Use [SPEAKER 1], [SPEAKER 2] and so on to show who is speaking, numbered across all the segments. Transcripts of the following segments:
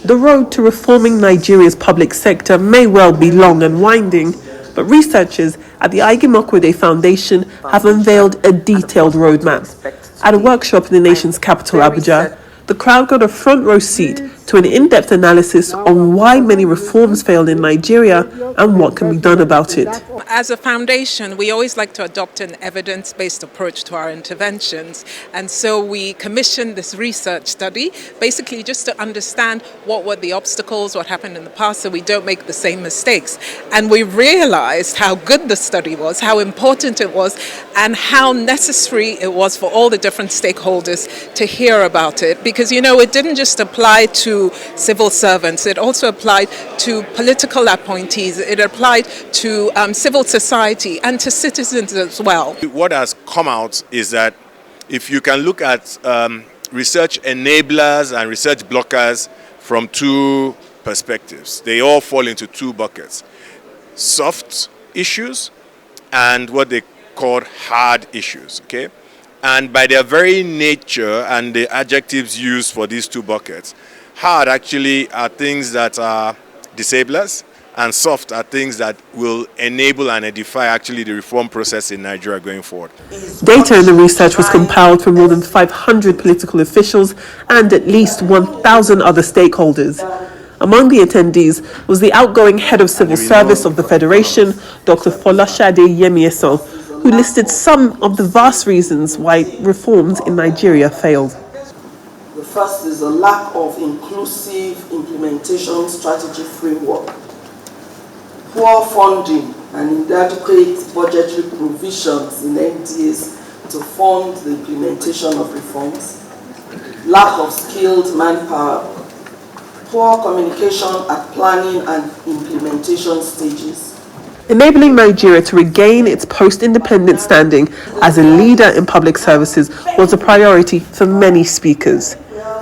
[SPEAKER 1] The road to reforming Nigeria's public sector may well be long and winding, but researchers at the Aig-Imoukhuede Foundation have unveiled a detailed roadmap. At a workshop in the nation's capital, Abuja, the crowd got a front row seat to an in-depth analysis on why many reforms failed in Nigeria and what can be done about it.
[SPEAKER 2] As a foundation, we always like to adopt an evidence-based approach to our interventions, and so we commissioned this research study basically just to understand what were the obstacles, what happened in the past, so we don't make the same mistakes. And we realized how good the study was, how important it was, and how necessary it was for all the different stakeholders to hear about it, because it didn't just apply to civil servants, it also applied to political appointees, it applied to civil society and to citizens as well.
[SPEAKER 3] What has come out is that if you can look at research enablers and research blockers from two perspectives, they all fall into two buckets: soft issues and what they call hard issues. Okay, and by their very nature and the adjectives used for these two buckets, hard actually are things that are disablers, and soft are things that will enable and edify actually the reform process in Nigeria going forward.
[SPEAKER 1] Data in the research was compiled from more than 500 political officials and at least 1,000 other stakeholders. Among the attendees was the outgoing head of civil service of the Federation, Dr. Folashade Yemieson, who listed some of the vast reasons why reforms in Nigeria failed.
[SPEAKER 4] The first is a lack of inclusive implementation strategy framework, poor funding and inadequate budgetary provisions in NDAs to fund the implementation of reforms, lack of skilled manpower, poor communication at planning and implementation stages.
[SPEAKER 1] Enabling Nigeria to regain its post-independent standing as a leader in public services was a priority for many speakers.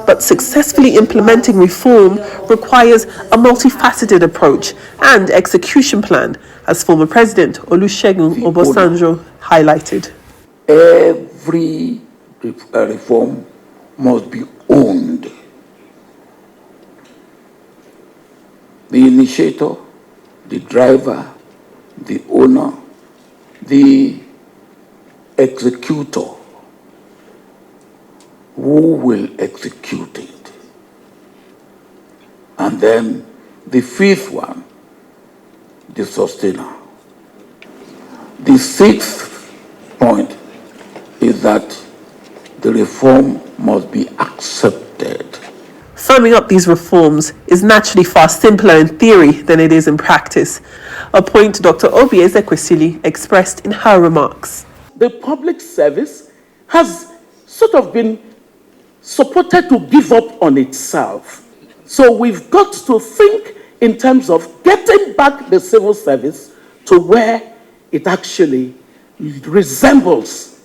[SPEAKER 1] But successfully implementing reform requires a multifaceted approach and execution plan, as former President Olusegun Obasanjo highlighted.
[SPEAKER 5] Every reform must be owned. The initiator, the driver, the owner, the executor, who will execute it. And then the fifth one, the sustainer. The sixth point is that the reform must be accepted.
[SPEAKER 1] Summing up these reforms is naturally far simpler in theory than it is in practice, a point Dr. Obi Ezekwesili expressed in her remarks.
[SPEAKER 6] The public service has sort of been supported to give up on itself. So we've got to think in terms of getting back the civil service to where it actually resembles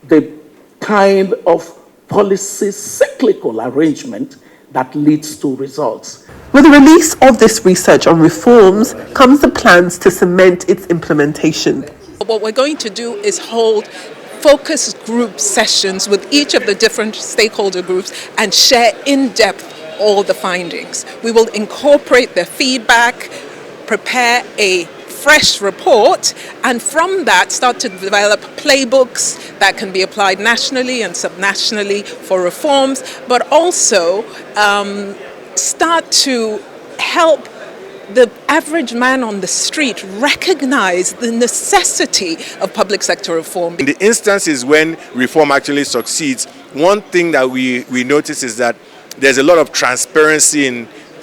[SPEAKER 6] the kind of policy cyclical arrangement that leads to results.
[SPEAKER 1] With the release of this research on reforms comes the plans to cement its implementation.
[SPEAKER 2] What we're going to do is hold focus group sessions with each of the different stakeholder groups and share in depth all the findings. We will incorporate their feedback, prepare a fresh report, and from that start to develop playbooks that can be applied nationally and subnationally for reforms, but also start to help the average man on the street recognize the necessity of public sector reform.
[SPEAKER 3] In the instances when reform actually succeeds, one thing that we notice is that there's a lot of transparency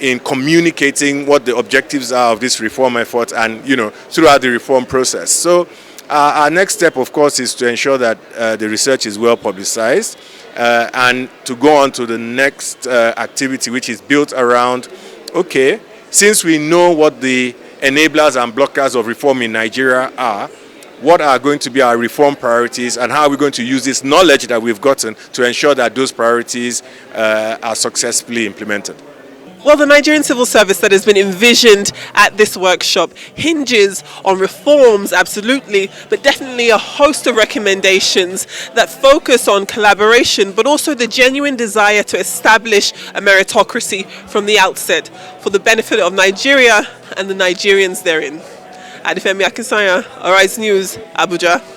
[SPEAKER 3] in communicating what the objectives are of this reform effort and throughout the reform process. So our next step, of course, is to ensure that the research is well publicized and to go on to the next activity, which is built around, okay, since we know what the enablers and blockers of reform in Nigeria are, what are going to be our reform priorities and how are we going to use this knowledge that we've gotten to ensure that those priorities are successfully implemented?
[SPEAKER 1] Well, the Nigerian civil service that has been envisioned at this workshop hinges on reforms, absolutely, but definitely a host of recommendations that focus on collaboration, but also the genuine desire to establish a meritocracy from the outset for the benefit of Nigeria and the Nigerians therein. Adifemi Akinsanya, Arise News, Abuja.